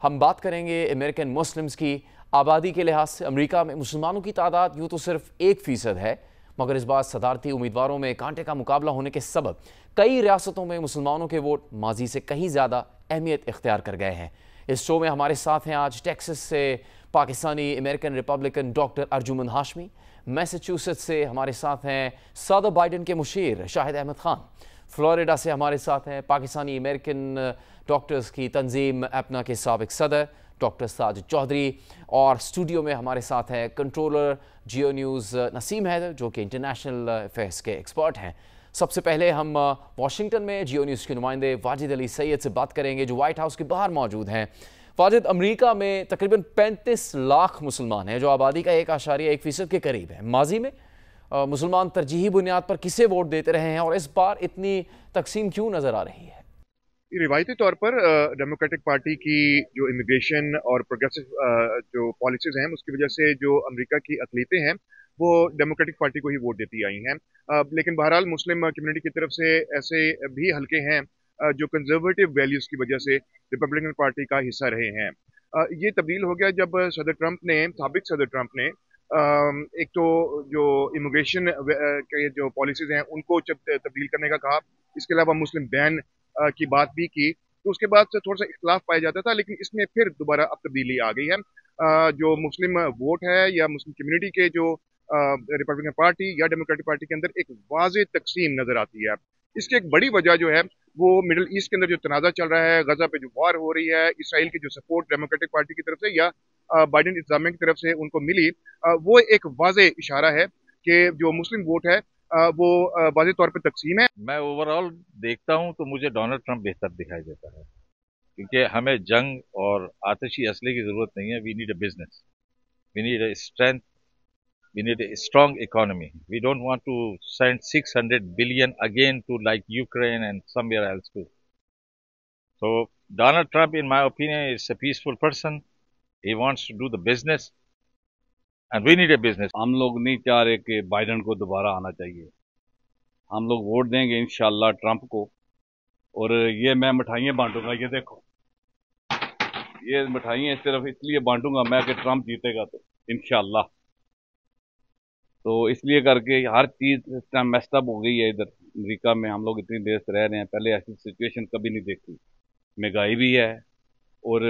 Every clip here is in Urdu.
ہم بات کریں گے امریکن مسلمز کی۔ آبادی کے لحاظ سے امریکہ میں مسلمانوں کی تعداد یوں تو صرف 1% ہے، مگر اس بار صدارتی امیدواروں میں کانٹے کا مقابلہ ہونے کے سبب کئی ریاستوں میں مسلمانوں کے ووٹ ماضی سے کہیں زیادہ اہمیت اختیار کر گئے ہیں۔ اس شو میں ہمارے ساتھ ہیں آج ٹیکسس سے Pakistani American Republican doctor Arjumand Hashmi, Massachusetts سے ہمارے ساتھ ہیں صدر بائیڈن کے مشیر شاہد احمد خان، فلوریڈا سے ہمارے ساتھ ہیں پاکستانی امریکن ڈاکٹرز کی تنظیم اپنا کے سابق صدر ڈاکٹر ساجد چودھری، اور اسٹوڈیو میں ہمارے ساتھ ہیں کنٹرولر جیو نیوز نسیم حیدر جو کہ انٹرنیشنل افیئرس کے ایکسپرٹ ہیں۔ سب سے پہلے ہم واشنگٹن میں جیو نیوز کے نمائندے واجد علی سید سے بات کریں گے جو وائٹ ہاؤس کے باہر موجود ہیں۔ واجد، امریکہ میں تقریباً 35 لاکھ مسلمان ہیں جو آبادی کا 1.1% کے قریب ہے۔ ماضی میں مسلمان ترجیحی بنیاد پر کسے ووٹ دیتے رہے ہیں اور اس بار اتنی تقسیم کیوں نظر آ رہی ہے؟ روایتی طور پر ڈیموکریٹک پارٹی کی جو امیگریشن اور پروگریسو جو پالیسیز ہیں اس کی وجہ سے جو امریکہ کی اقلیتیں ہیں وہ ڈیموکریٹک پارٹی کو ہی ووٹ دیتی آئی ہیں، لیکن بہرحال مسلم کمیونٹی کی طرف سے ایسے بھی حلقے ہیں جو کنزرویٹو ویلیوز کی وجہ سے ریپبلکن پارٹی کا حصہ رہے ہیں۔ یہ تبدیل ہو گیا جب سابق صدر ٹرمپ نے ایک تو جو امیگریشن کے جو پالیسیز ہیں ان کو تبدیل کرنے کا کہا، اس کے علاوہ مسلم بین کی بات بھی کی، تو اس کے بعد سے تھوڑا سا اختلاف پایا جاتا تھا، لیکن اس میں پھر دوبارہ اب تبدیلی آ گئی ہے۔ جو مسلم ووٹ ہے یا مسلم کمیونٹی کے جو ریپبلکن پارٹی یا ڈیموکریٹک پارٹی کے اندر ایک واضح تقسیم نظر آتی ہے۔ اس کی ایک بڑی وجہ جو ہے وہ مڈل ایسٹ کے اندر جو تنازع چل رہا ہے، غزہ پہ جو وار ہو رہی ہے، اسرائیل کی جو سپورٹ ڈیموکریٹک پارٹی کی طرف سے یا بائیڈن انتظامیہ کی طرف سے ان کو ملی، وہ ایک واضح اشارہ ہے کہ جو مسلم ووٹ ہے وہ واضح طور پہ تقسیم ہے۔ میں اوورآل دیکھتا ہوں تو مجھے ڈونلڈ ٹرمپ بہتر دکھائی دیتا ہے، کیونکہ ہمیں جنگ اور آتشی اسلحے کی ضرورت نہیں ہے۔ We need a business, we need a strength, we need a strong economy. We don't want to send 600 billion again to like Ukraine and somewhere else too. So Donald Trump, in my opinion, is a peaceful person. He wants to do the business, and we need a business. ہم لوگ نہیں چاہ رہے کہ بائیڈن کو دوبارہ آنا چاہیے، ہم لوگ ووٹ دیں گے انشاءاللہ ٹرمپ کو، اور یہ میں مٹھائیاں بانٹوں گا، یہ دیکھو یہ مٹھائیاں صرف اس لیے بانٹوں گا میں کہ ٹرمپ جیتے گا تو انشاءاللہ۔ تو اس لیے کر کے ہر چیز اس ٹائم میسڈ اپ ہو گئی ہے ادھر امریکہ میں، ہم لوگ اتنی دیر سے رہ رہے ہیں، پہلے ایسی سچویشن کبھی نہیں دیکھی۔ مہنگائی بھی ہے اور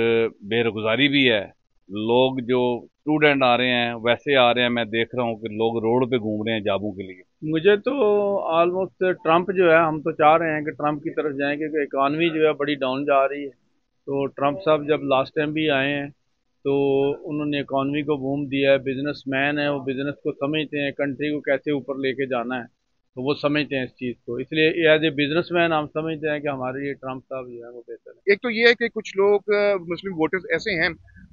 بے روزگاری بھی ہے، لوگ جو اسٹوڈنٹ آ رہے ہیں ویسے آ رہے ہیں، میں دیکھ رہا ہوں کہ لوگ روڈ پہ گھوم رہے ہیں جابوں کے لیے۔ مجھے تو آلموسٹ ٹرمپ جو ہے، ہم تو چاہ رہے ہیں کہ ٹرمپ کی طرف جائیں، کیونکہ اکانومی جو ہے بڑی ڈاؤن جا رہی ہے۔ تو ٹرمپ صاحب جب لاسٹ ٹائم بھی آئے ہیں تو انہوں نے اکانومی کو بوم دیا ہے، بزنس مین ہے، وہ بزنس کو سمجھتے ہیں، کنٹری کو کیسے اوپر لے کے جانا ہے، تو وہ سمجھتے ہیں اس چیز کو، اس لیے ایز اے بزنس مین ہم سمجھتے ہیں کہ ہمارے لیے ٹرمپ صاحب جو ہے وہ بہتر ہے۔ ایک تو یہ ہے کہ کچھ لوگ مسلم ووٹرز ایسے ہیں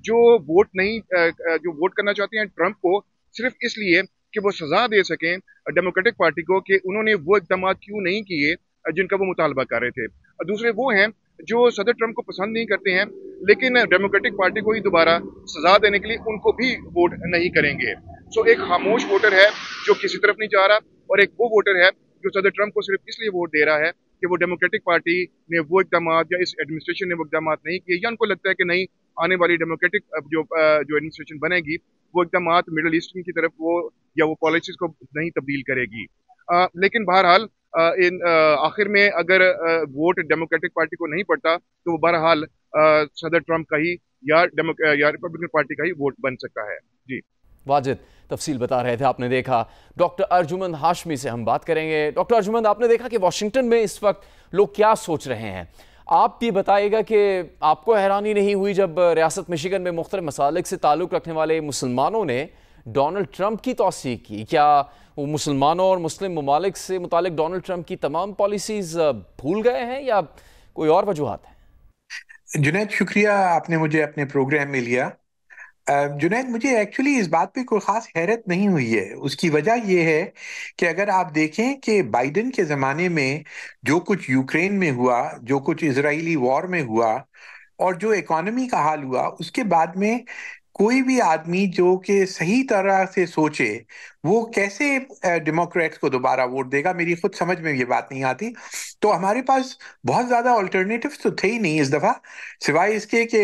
جو ووٹ کرنا چاہتے ہیں ٹرمپ کو صرف اس لیے کہ وہ سزا دے سکیں ڈیموکریٹک پارٹی کو کہ انہوں نے وہ اقدامات کیوں نہیں کیے جن کا وہ مطالبہ کر رہے تھے۔ دوسرے وہ ہیں جو صدر ٹرمپ کو پسند نہیں کرتے ہیں لیکن ڈیموکریٹک پارٹی کو ہی دوبارہ سزا دینے کے لیے ان کو بھی ووٹ نہیں کریں گے۔ سو ایک خاموش ووٹر ہے جو کسی طرف نہیں جا رہا، اور ایک وہ ووٹر ہے جو صدر ٹرمپ کو صرف اس لیے ووٹ دے رہا ہے کہ وہ ڈیموکریٹک پارٹی نے وہ اقدامات یا اس ایڈمنسٹریشن نے وہ اقدامات نہیں کیے، یا ان کو لگتا ہے کہ نہیں آنے والی ڈیموکریٹک جو ایڈمنسٹریشن بنے گی وہ اقدامات مڈل ایسٹرن کی طرف وہ پالیسیز کو نہیں تبدیل کرے گی۔ لیکن بہرحال آخر میں اگر ووٹ ڈیموکریٹک پارٹی کو نہیں پڑتا تو وہ بہرحال صدر ٹرمپ کا ہی یا ریپبلکن پارٹی کا ہی ووٹ بن سکتا ہے۔ جی واجد تفصیل بتا رہے تھے، آپ نے دیکھا۔ ڈاکٹر ارجمند ہاشمی سے ہم بات کریں گے۔ ڈاکٹر ارجمند، آپ نے دیکھا کہ واشنگٹن میں اس وقت لوگ کیا سوچ رہے ہیں، آپ بھی بتائیے گا کہ آپ کو حیرانی نہیں ہوئی جب ریاست مشیگن میں مختلف مسالک سے تعلق رکھنے والے مسلمانوں نے ڈونلڈ ٹرمپ کی توثیق کی؟ کیا وہ مسلمانوں اور مسلم ممالک سے متعلق ڈونلڈ ٹرمپ کی تمام پالیسیز بھول گئے ہیں یا کوئی اور وجوہات ہیں؟ جنید، شکریہ آپ نے مجھے اپنے پروگرام میں لیا۔ جنید، مجھے ایکچولی اس بات پہ کوئی خاص حیرت نہیں ہوئی ہے۔ اس کی وجہ یہ ہے کہ اگر آپ دیکھیں کہ بائیڈن کے زمانے میں جو کچھ یوکرین میں ہوا، جو کچھ اسرائیلی وار میں ہوا، اور جو اکانومی کا حال ہوا، اس کے بعد میں کوئی بھی آدمی جو کہ صحیح طرح سے سوچے وہ کیسے ڈیموکریٹس کو دوبارہ ووٹ دے گا؟ میری خود سمجھ میں یہ بات نہیں آتی۔ تو ہمارے پاس بہت زیادہ آلٹرنیٹیوز تو تھے ہی نہیں اس دفعہ، سوائے اس کے کہ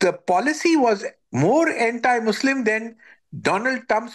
the policy was more anti-Muslim than Donald Trump's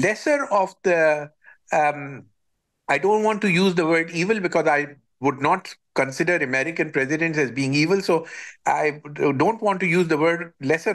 lesser of the I don't want to use the word evil because I would not consider American presidents as being evil, so I don't want to use the word lesser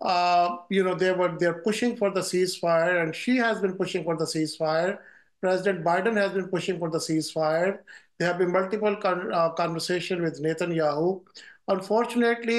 they're pushing for the ceasefire, and she has been pushing for the ceasefire. President Biden has been pushing for the ceasefire. There have been multiple conversation with Netanyahu. Unfortunately,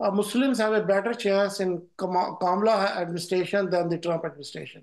Muslims have a better chance in Kamala administration than the Trump administration.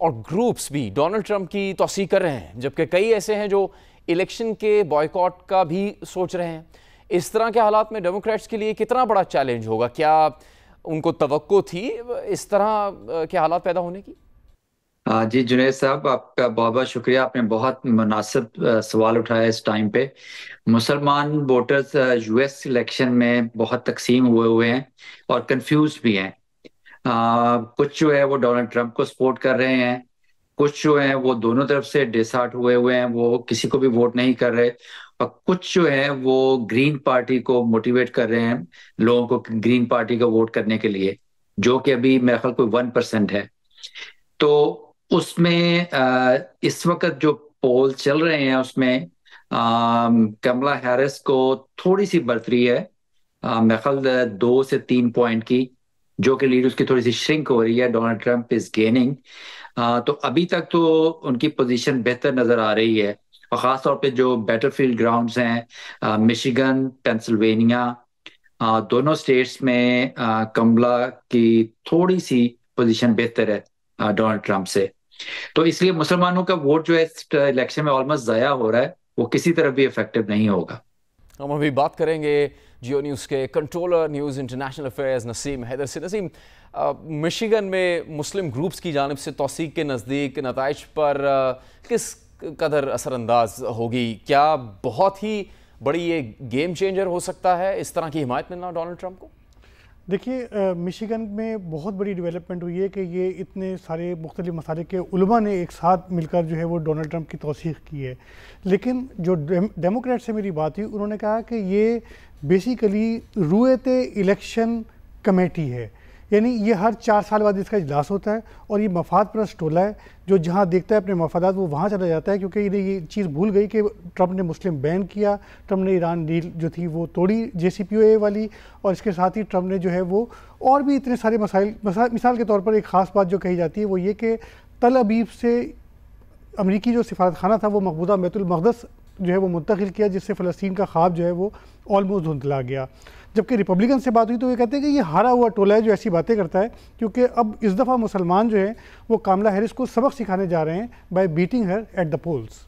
اور گروپس بھی ڈونلڈ ٹرمپ کی توثیق کر رہے ہیں، جبکہ کئی ایسے ہیں جو الیکشن کے بائیکاٹ کا بھی سوچ رہے ہیں۔ اس طرح کے حالات میں ڈیموکریٹس کے لیے کتنا بڑا چیلنج ہوگا؟ کیا ان کو توقع تھی اس طرح کے حالات پیدا ہونے کی؟ جی جنید صاحب، آپ کا بہت بہت شکریہ، آپ نے بہت مناسب سوال اٹھایا اس ٹائم پہ۔ مسلمان ووٹرز یو ایس الیکشن میں بہت تقسیم ہوئے ہیں اور کنفیوز بھی ہیں۔ کچھ جو ہے وہ ڈونلڈ ٹرمپ کو سپورٹ کر رہے ہیں، کچھ جو ہیں وہ دونوں طرف سے ڈسہارٹ ہوئے ہیں، وہ کسی کو بھی ووٹ نہیں کر رہے، اور کچھ جو ہے وہ گرین پارٹی کو موٹیویٹ کر رہے ہیں لوگوں کو گرین پارٹی کو ووٹ کرنے کے لیے، جو کہ ابھی میرے خیال کوئی 1% ہے۔ تو اس میں اس وقت جو پول چل رہے ہیں اس میں کملا ہیرس کو تھوڑی سی برتری ہے، میرے خیال 2 سے 3 پوائنٹ کی، جو کہ لیڈ اس کی تھوڑی سی شرنک ہو رہی ہے۔ ڈونلڈ ٹرمپ از گیننگ، تو ابھی تک تو ان کی پوزیشن بہتر نظر آ رہی ہے، اور خاص طور پہ جو بیٹر فیلڈ گراؤنڈز ہیں مشیگن، پینسلوینیا، دونوں اسٹیٹس میں کملا کی تھوڑی سی پوزیشن بہتر ہے ڈونلڈ ٹرمپ سے۔ تو اس لیے مسلمانوں کا ووٹ جو ہے اس الیکشن میں آلموسٹ ضائع ہو رہا ہے، وہ کسی طرح بھی افیکٹو نہیں ہوگا۔ ہم ابھی بات کریں گے جیو نیوز کے کنٹرولر نیوز انٹرنیشنل افیئرز نسیم حیدر سے۔ نسیم، مشیگن میں مسلم گروپس کی جانب سے توثیق کے نزدیک نتائج پر کس قدر اثر انداز ہوگی؟ کیا بہت ہی بڑی یہ گیم چینجر ہو سکتا ہے اس طرح کی حمایت ملنا ڈونلڈ ٹرمپ کو؟ دیکھیے، مشیگن میں بہت بڑی ڈیولپمنٹ ہوئی ہے کہ یہ اتنے سارے مختلف مسالک کے علماء نے ایک ساتھ مل کر جو ہے وہ ڈونلڈ ٹرمپ کی توثیق کی ہے، لیکن جو ڈیموکریٹ سے میری بات ہوئی، انہوں نے کہا کہ یہ بیسیکلی رویت الیکشن کمیٹی ہے، یعنی یہ ہر 4 سال بعد اس کا اجلاس ہوتا ہے، اور یہ مفاد پرست ٹولہ ہے جو جہاں دیکھتا ہے اپنے مفادات وہ وہاں چلا جاتا ہے، کیونکہ یہ چیز بھول گئی کہ ٹرمپ نے مسلم بین کیا، ٹرمپ نے ایران ڈیل جو تھی وہ توڑی JCPOA والی، اور اس کے ساتھ ہی ٹرمپ نے جو ہے وہ اور بھی اتنے سارے مسائل، مثال کے طور پر ایک خاص بات جو کہی جاتی ہے وہ یہ کہ تل ابیب سے امریکی جو سفارت خانہ تھا وہ مقبوضہ بیت المقدس جو ہے وہ منتقل کیا، جس سے فلسطین کا خواب جو ہے وہ آلموسٹ دھندلا گیا۔ جبکہ ریپبلکن سے بات ہوئی تو یہ کہتے ہیں کہ یہ ہارا ہوا ٹولہ ہے جو ایسی باتیں کرتا ہے، کیونکہ اب اس دفعہ مسلمان جو ہیں وہ کاملا ہیرس کو سبق سکھانے جا رہے ہیں by beating her at the poles.